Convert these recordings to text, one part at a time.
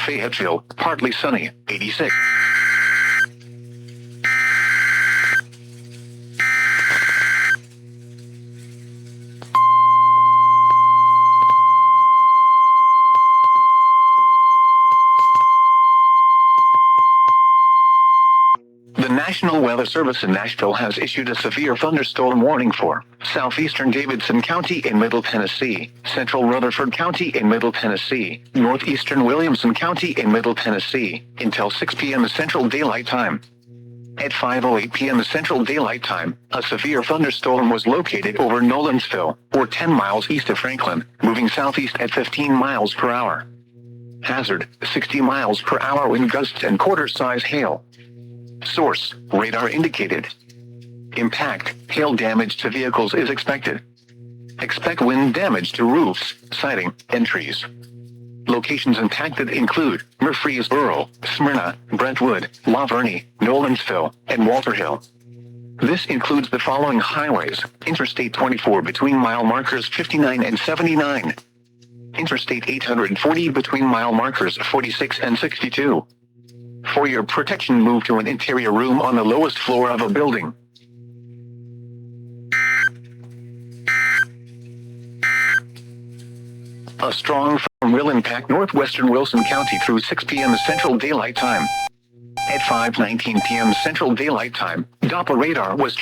Fayetteville, partly sunny, 86. The National Weather Service in Nashville has issued a severe thunderstorm warning for southeastern Davidson County in Middle Tennessee, central Rutherford County in Middle Tennessee, northeastern Williamson County in Middle Tennessee, until 6 p.m. Central Daylight Time. At 5:08 p.m. Central Daylight Time, a severe thunderstorm was located over Nolensville, or 10 miles east of Franklin, moving southeast at 15 miles per hour. Hazard, 60 miles per hour wind gusts and quarter-size hail. Source, radar indicated. Impact, hail damage to vehicles is expected. Expect wind damage to roofs, siding, and trees. Locations impacted include Murfreesboro, Smyrna, Brentwood, La Vergne, Nolensville, and Walter Hill. This includes the following highways: Interstate 24 between mile markers 59 and 79. Interstate 840 between mile markers 46 and 62. For your protection, move to an interior room on the lowest floor of a building. A strong storm will impact northwestern Wilson County through 6 p.m. Central Daylight Time. At 5:19 p.m. Central Daylight Time, Doppler radar was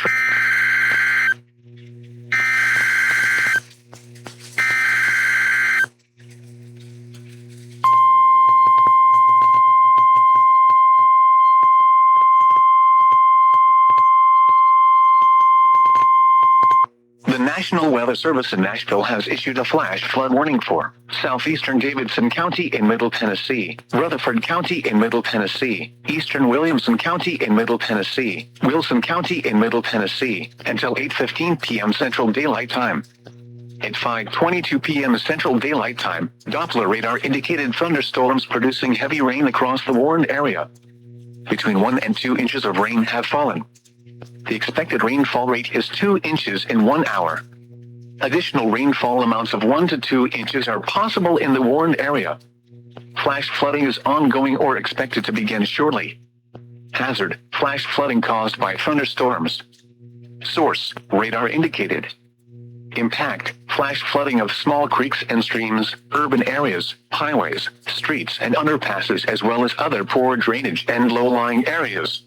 The National Weather Service in Nashville has issued a flash flood warning for southeastern Davidson County in Middle Tennessee, Rutherford County in Middle Tennessee, eastern Williamson County in Middle Tennessee, Wilson County in Middle Tennessee, until 8:15 p.m. Central Daylight Time. At 5:22 p.m. Central Daylight Time, Doppler radar indicated thunderstorms producing heavy rain across the warned area. Between 1 and 2 inches of rain have fallen. The expected rainfall rate is 2 inches in 1 hour. Additional rainfall amounts of 1 to 2 inches are possible in the warned area. Flash flooding is ongoing or expected to begin shortly. Hazard, flash flooding caused by thunderstorms. Source, radar indicated. Impact, flash flooding of small creeks and streams, urban areas, highways, streets and underpasses, as well as other poor drainage and low-lying areas.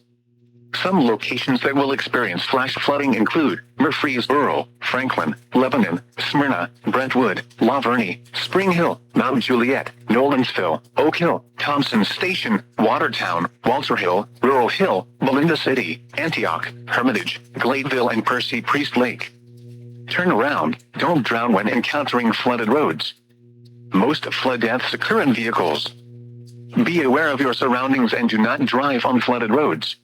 Some locations that will experience flash flooding include Murfreesboro, Franklin, Lebanon, Smyrna, Brentwood, La Vergne, Spring Hill, Mount Juliet, Nolensville, Oak Hill, Thompson Station, Watertown, Walter Hill, Rural Hill, Melinda City, Antioch, Hermitage, Gladeville, and Percy Priest Lake. Turn around, don't drown when encountering flooded roads. Most flood deaths occur in vehicles. Be aware of your surroundings and do not drive on flooded roads.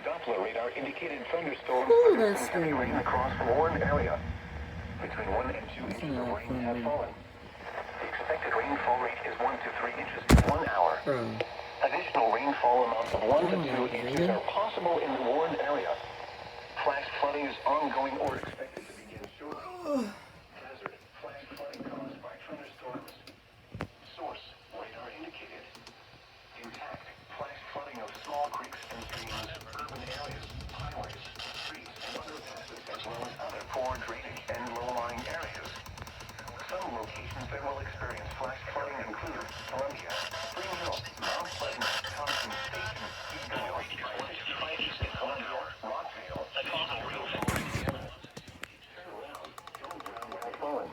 Doppler radar indicated thunderstorms with heavy rain across the warned area. Between 1 and 2 inches of rain have fallen. The expected rainfall rate is 1 to 3 inches in 1 hour. Additional rainfall amounts of 1 to 2 inches are possible in the warned area. Flash flooding is ongoing or expected to begin shortly. Hazard, flash flooding caused by thunderstorms. Source, radar indicated. Impact, flash flooding of small creeks and streams, urban areas, highways, streets, and underpasses, as well as other poor drainage and low-lying areas. Some locations that will experience flash flooding include Columbia, Spring Hill, Mount Pleasant, Thompson Station, Eagle, East and Columbia, Rockville, and Louisiana. Turn around, don't drown while falling.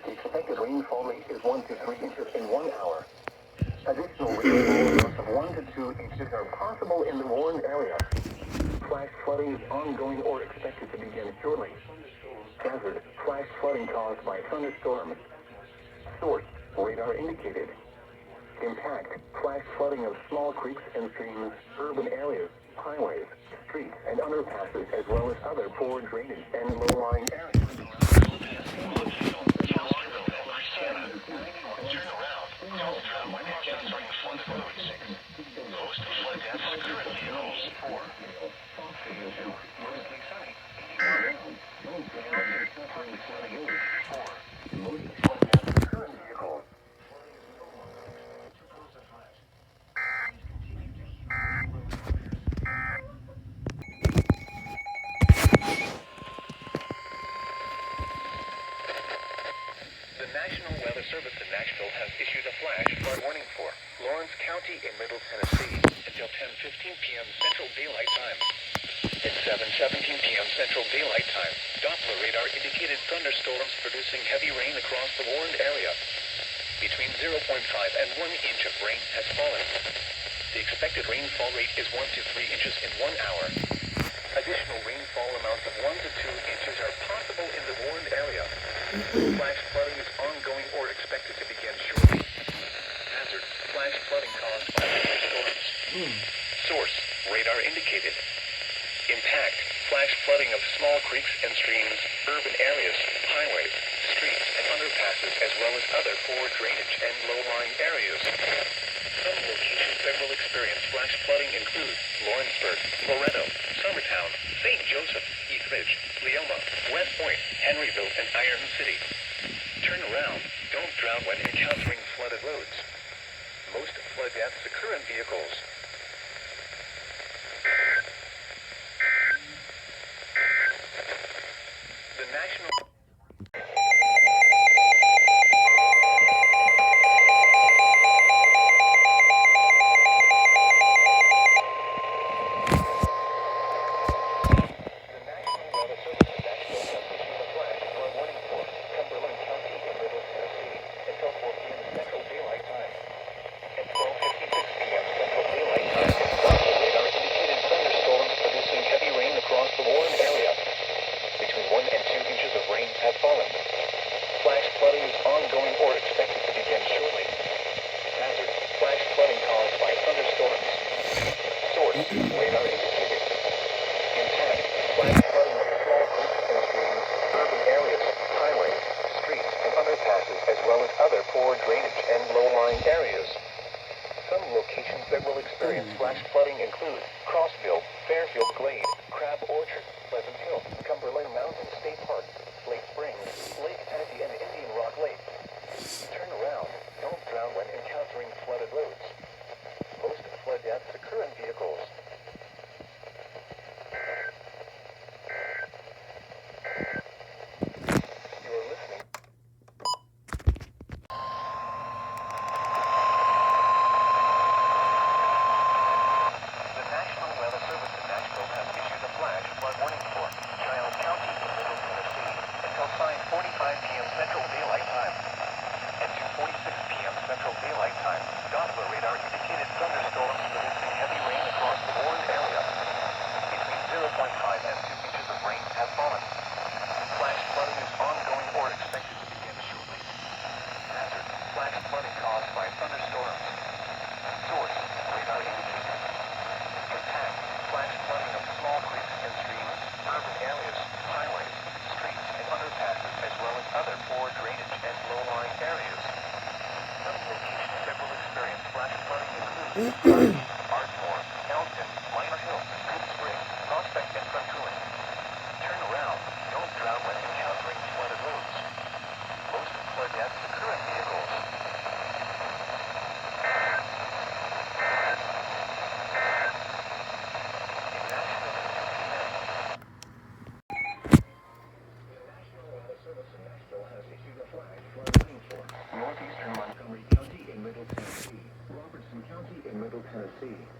The expected rainfall rate is 1 to 3 inches in 1 hour. Additional rainfall amounts of 1 to 2 inches are possible in the warned area. Flash flooding is ongoing or expected to begin shortly. Hazard, flash flooding caused by thunderstorms. Source, radar indicated. Impact, flash flooding of small creeks and streams, urban areas, highways, streets, and underpasses, as well as other poor drainage and low-lying areas. The National Weather Service in Nashville has issued a flash flood warning for Lawrence County in Middle Tennessee until 10:15 p.m. Central Daylight Time. At 7:17 p.m. Central Daylight Time, Doppler radar indicated thunderstorms producing heavy rain across the warned area. Between 0.5 and 1 inch of rain has fallen. The expected rainfall rate is 1 to 3 inches in 1 hour. Additional rainfall amounts of 1 to 2 inches are possible in the warned area. Flash flooding is ongoing or expected to begin shortly. Hazard, flash flooding caused by thunderstorms. Source, radar indicated. Impact, flash flooding of small creeks and streams, urban areas, highways, streets, and underpasses, as well as other poor drainage and low-lying areas. Some locations that will experience flash flooding include Lawrenceburg, Loretto, Summertown, St. Joseph, East Ridge, Leoma, West Point, Henryville, and Iron City. Turn around. Don't drown when encountering flooded roads. Most flood deaths occur in vehicles. The National...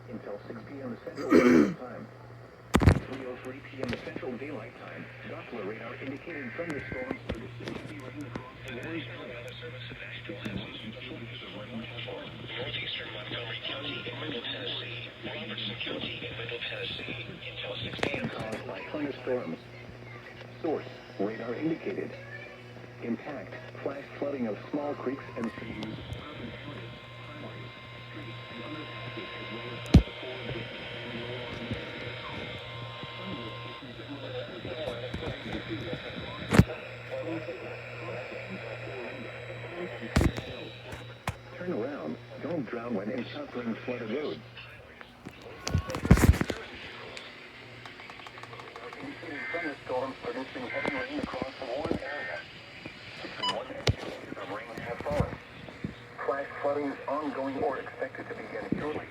Until 6 p.m. Central Daylight Time. 3:03 p.m. Central Daylight Time. Doppler radar indicating thunderstorms producing heavy rain across the northeastern Montgomery County in Middle Tennessee, Robertson County in Middle Tennessee, until 6 p.m. caused by thunderstorms. Source, radar indicated. impact, flash flooding of small creeks and streams. Turn around. Don't drown when encountering flooded roads. Thunderstorms producing heavy rain across the Warren area. Between 1 and 2 inches of rain have fallen. Flash flooding is ongoing or expected to begin shortly.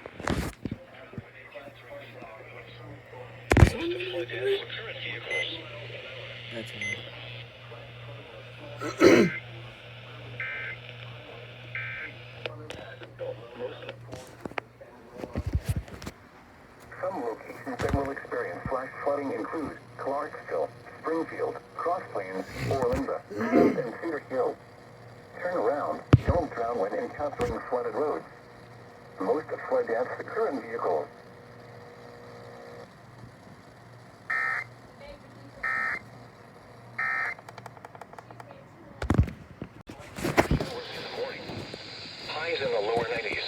That's all. Some locations that will experience flash flooding include Clarksville, Springfield, Cross Plains, Orlinda, and Cedar Hill. Turn around. Don't drown when encountering flooded roads. Most flood deaths occur in vehicles. Highs in the lower 90s.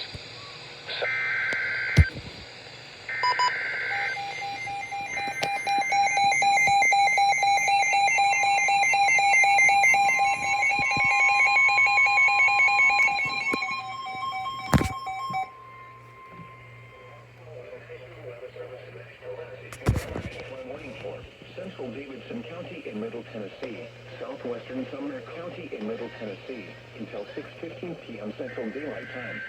Central Davidson County in Middle Tennessee, southwestern Sumner County in Middle Tennessee, until 6:15 p.m. Central Daylight Time.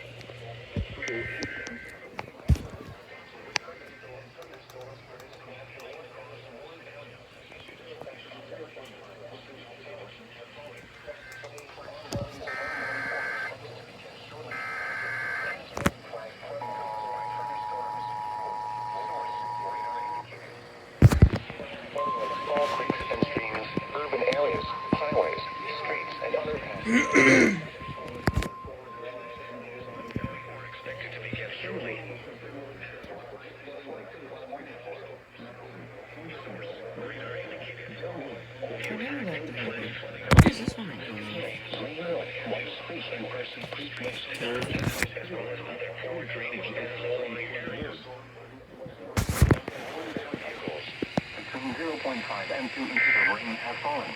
Between 0.5 and 2 inches of rain have fallen.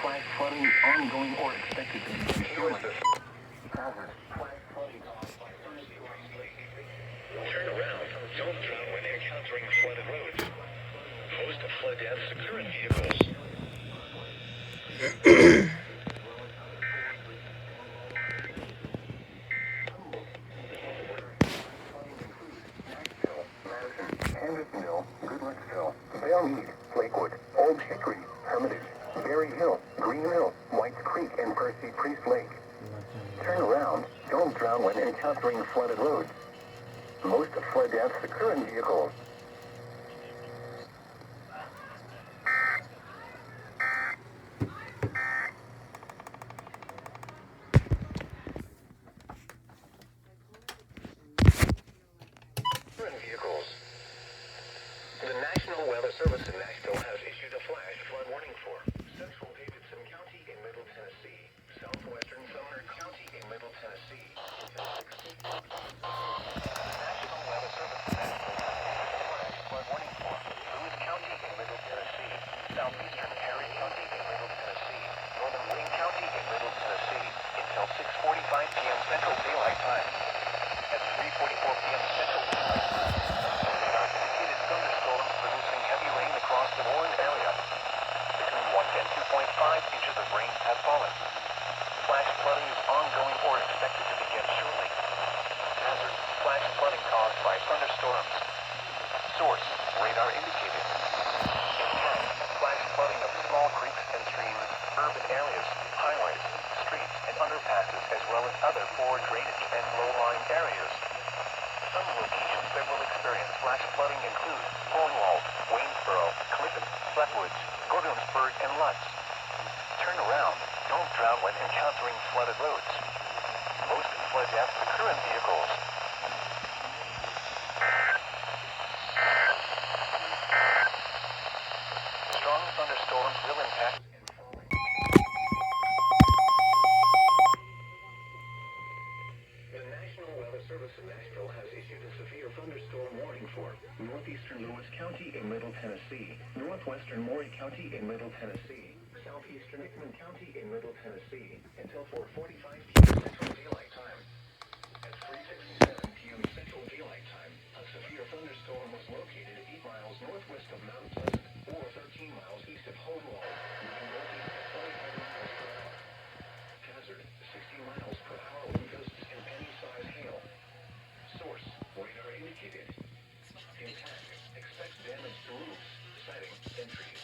Flash flooding is ongoing or expected to begin shortly. Hazard. Turn around. Don't drown when encountering flooded roads. Most flood deaths occur in vehicles. Hendersonville, Goodlettsville, Bellmead, Lakewood, Old Hickory, Hermitage, Berry Hill, Green Hill, Whites Creek, and Percy Priest Lake. Turn around. Don't drown when encountering flooded roads. Most flood deaths occur in vehicles. The National Weather Service in Nashville has issued a flash flood warning for Central Davidson County in Middle Tennessee, southwestern Sumner County in Middle Tennessee. National Weather Service in Nashville has issued a flash flood warning for Lewis County in Middle Tennessee, southeastern Perry County in Middle Tennessee, northern Wayne County in Middle Tennessee, until 6:45 p.m. Central Daylight Time. At 3:44 p.m. Central Daylight Time. Thunderstorms producing heavy rain across the Warren area. Between 1 and 2.5 inches of rain have fallen. Flash flooding is ongoing or expected to begin shortly. Hazard: flash flooding caused by thunderstorms. Source: radar indicated. Impact: flash flooding of small creeks and streams, urban areas, highways, streets, and underpasses, as well as other poor drainage and low-lying areas. Some locations that will experience flash flooding include Cornwall, Waynesboro, Clinton, Flatwoods, Gordonsburg, and Lutz. Turn around. Don't drown when encountering flooded roads. Most flood deaths occur in vehicles. Strong thunderstorms will impact. Service in Nashville has issued a severe thunderstorm warning for northeastern Lewis County in Middle Tennessee, northwestern Maury County in Middle Tennessee, southeastern Hickman County in Middle Tennessee until 4:45 p.m. Central Daylight Time. At 3:67 p.m. Central Daylight Time, a severe thunderstorm was located 8 miles northwest of Mount Pleasant, or 13 miles east of Homewall, moving northeast at 45 miles per hour. Hazard, 60 miles per hour wind gusts and penny-sized hail. Source, radar indicated. Impact, expect damage to roofs, siding, and trees.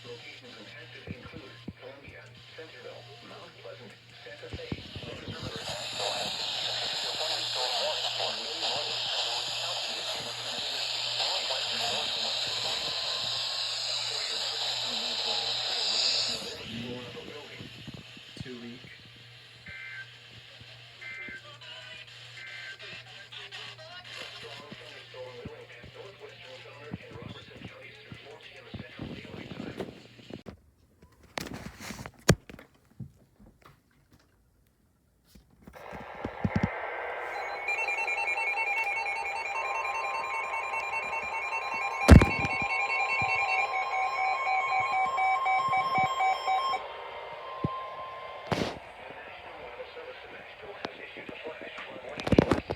Locations impacted include Columbia, Centerville, Mount Pleasant, Santa Fe, Lawrecneburg, Nashville has severe thunderstorm warning for northeastern Lewis County in northwestern northwestern. For your protection, move to an interior room on the lowest floor of a building. 2 week. Strong thunderstorm will impact northwestern Sumner and Robertson counties through 4 p.m. Central Daylight Time.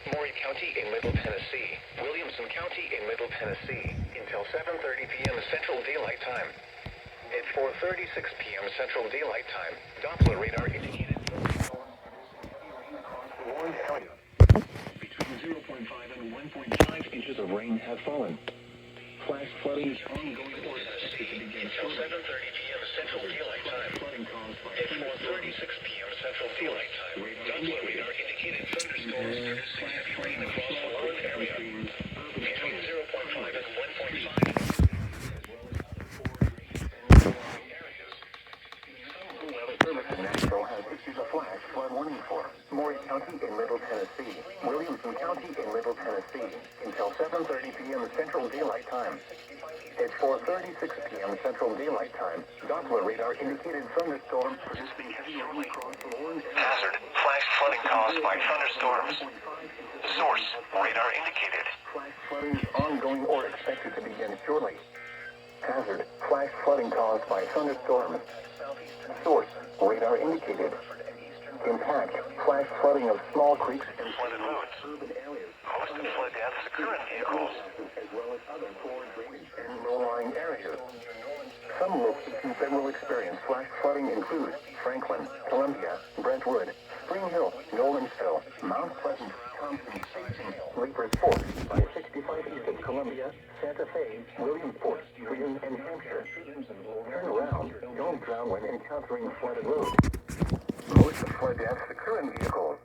Maury County in Middle Tennessee, Williamson County in Middle Tennessee, until 7:30 p.m. Central Daylight Time. At 4:36 p.m. Central Daylight Time, Doppler radar indicated across the warned area. Between 0.5 and 1.5 inches of rain have fallen. Flash flooding is ongoing until 7:30 p.m. Central Daylight Time. At 4:36 p.m. Central Daylight Time, Doppler radar indicated thunderstorms producing heavy rain across the warned area. Between 0.5 and 1.5 as well as other forward range and surrounding areas. Some weather service in Nashville has issued a flash flood warning for Maury County in Middle Tennessee, Williamson County in Middle Tennessee, until 7:30 p.m. Central Daylight Time. At 4:36 p.m. Central Daylight Time, Doppler radar indicated thunderstorms producing heavy rain across the warned area. Hazard, flash flooding caused by thunderstorms. Source, radar indicated. Flash flooding is ongoing or expected to begin shortly. Hazard, flash flooding caused by thunderstorms. Source, radar indicated. Impact, flash flooding of small creeks and flooded roads. Urban areas. Most of flood deaths occur in vehicles, as well as other forward drainage and low-lying areas. Some locations that will experience flash flooding include Franklin, Columbia, Brentwood, Spring Hill, Nolensville, Mount Pleasant, Thompson Station, Reapers Fork, by 65 east of Columbia, Santa Fe, Williamsport, Freedom, and Hampshire. Turn around. Don't drown when encountering flooded roads. Most of flood deaths occur in vehicles.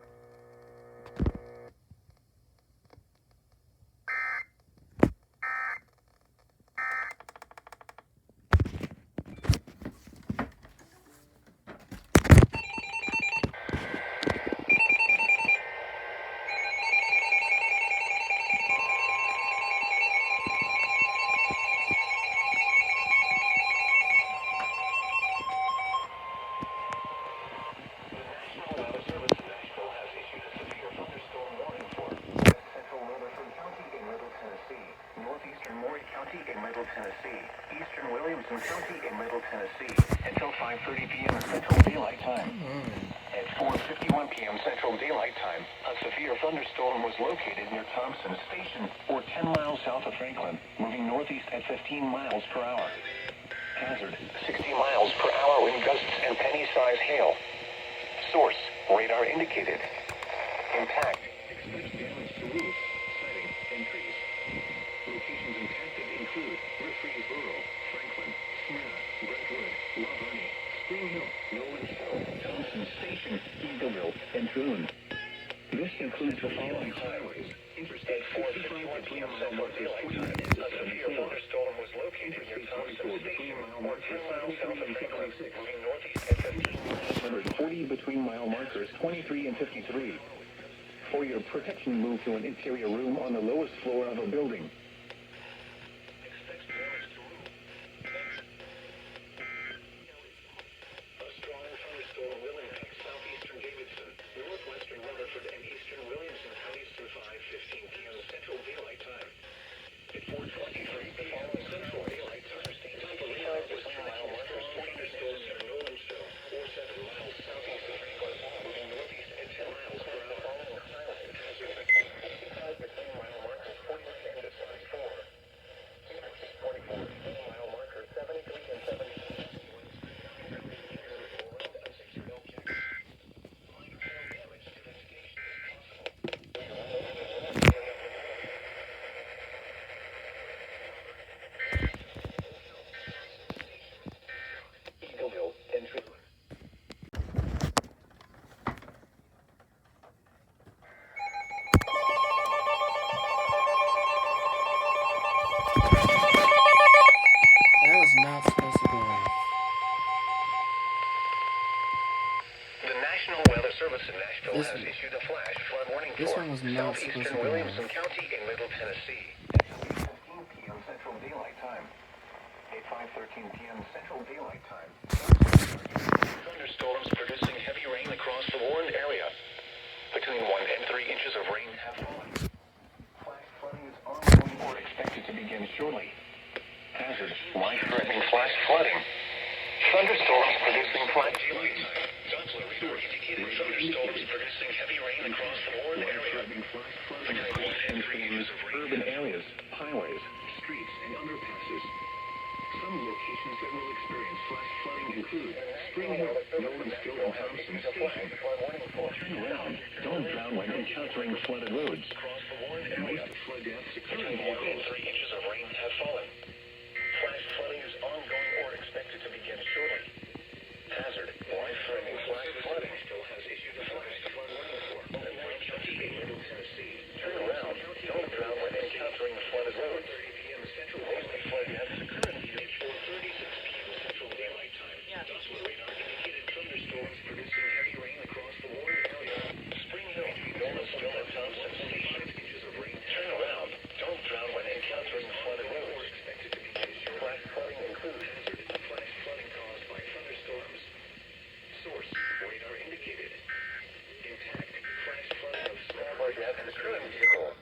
Tennessee, eastern Williamson County in Middle Tennessee, until 5:30 p.m. Central Daylight Time. At 4:51 p.m. Central Daylight Time, a severe thunderstorm was located near Thompson Station, or 10 miles south of Franklin, moving northeast at 15 miles per hour. Hazard, 60 miles per hour wind gusts and penny-sized hail. Source, radar indicated. Impact, expect damage to roofs, siding, and trees. Locations impacted include Murfreesboro, Franklin, Smyrna, Brentwood, La Vernie, Spring Hill, Nolensville, Thompson Station, Eagleville, and Troon. This includes the following highways. Interstate 455 p.m. Central Daylight Time. A severe thunderstorm was located near Thompson Station, or 10 miles south of Franklin, moving northeast at 15 miles. 140 between mile markers 23 and 53. For your protection, move to an interior room on the lowest floor of a building. A strong thunderstorm will impact southeastern Davidson, northwestern Rutherford, and eastern Williamson counties through Nashville has issued a flash flood warning This for one was not supposed southeastern to go Williamson off. County in Middle Tennessee. 15 p.m. Central Daylight Time. At 5:13 p.m. Central Daylight Time. Thunderstorms producing heavy rain across the warned area. Between 1 and 3 inches of rain have fallen. Flash flooding is ongoing or expected to begin shortly. Hazard, life-threatening flash flooding. Thunderstorms producing flash daylight time. Doppler radar indicated thunderstorms producing heavy rain across the warned area. Between 1 and 3 inches of rain. Urban areas, highways, streets, and underpasses. Some locations that will experience flash flooding include Spring Hill, Nolensville, and Thompson Station. Turn around. Don't drown when encountering flooded roads. Most flood deaths occur between 1 and 3 inches of rain have fallen. Flash flooding is ongoing or expected to begin shortly. Hazard, life-threatening flash flooding still has issued a flash flood warning for Lawrence County in Middle Tennessee. Turn around. Don't drown when encountering flooded roads. 30 p.m. Central most flood deaths occur in 4:36 p.m. Central Daylight Time. Doppler radar indicated thunderstorms producing heavy rain across the warned area. Spring Hill, Nolensville, and Thompson Station. Inches of rain. Turn around. Don't drown when encountering flooded roads. Flash flooding includes flash flooding caused by thunderstorms. Source, radar indicated. Intact, flash flooding of small flood death in the current vehicle.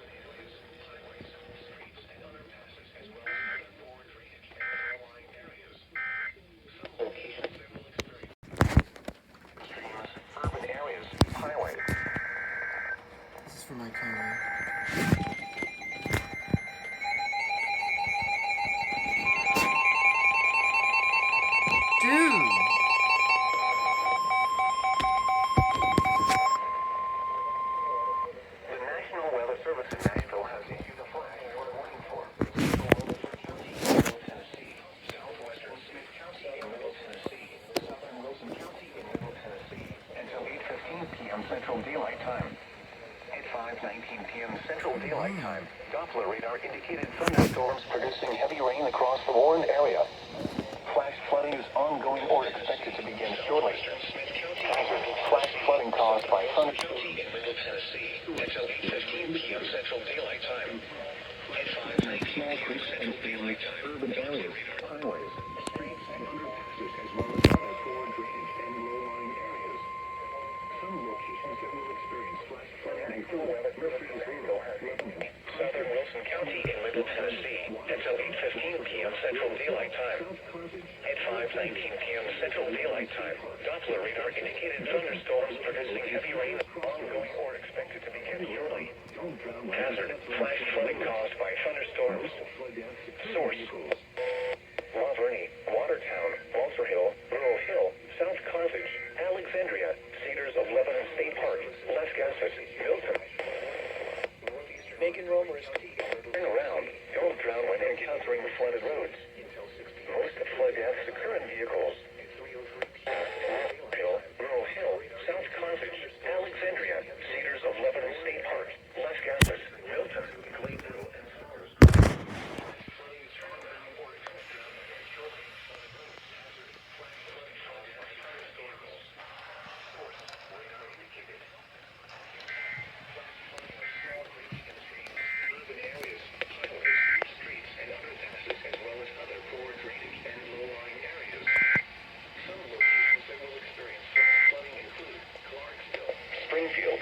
Streets and underpasses as well as poor drainage and low-lying areas. Some locations that will experience streams, urban areas, highways. This is for my camera. Dude! The National Weather Service in Nashville has issued a flash flood warning for Central Rutherford County in Middle Tennessee, southwestern Smith County in Middle Tennessee, southern Wilson County in Middle Tennessee, until 8:15 p.m. Central Daylight Time. At 5:19 p.m. Central Daylight Time, Doppler radar indicated thunderstorms producing heavy rain across the warned area. Flash flooding is ongoing or expected to begin shortly. Hazard, flash flooding caused by thunderstorms in Middle Tennessee until 8:15 p.m. Central Daylight Time. At 5:19 p.m. Central Daylight Time, urban areas, highways, streets, and underpasses, as well as other poor drainage and low-lying areas. Some locations that will experience flash flooding include Murfreesboro, Lebanon, southern Wilson County in Middle Tennessee until 8:15 p.m. Central Daylight Time. At 5:19 p.m. Central Daylight Time, Doppler radar indicated thunderstorms producing heavy rain ongoing or expected to begin shortly. Hazard, flash flooding caused by thunderstorms. Source, Laverne, Watertown, Walter Hill, Rural Hill, South Carthage, Alexandria, Cedars of Lebanon State Park, Las Casas, Milton. Megan Romer is turn around. Don't drown when encountering flooded roads. Most flood deaths occur in vehicles. Hill, Rural Hill, South Carthage, Alexandria, Cedars of Lebanon State Park, Las Casas, Milton, Gladeville, and Forest. Springfield,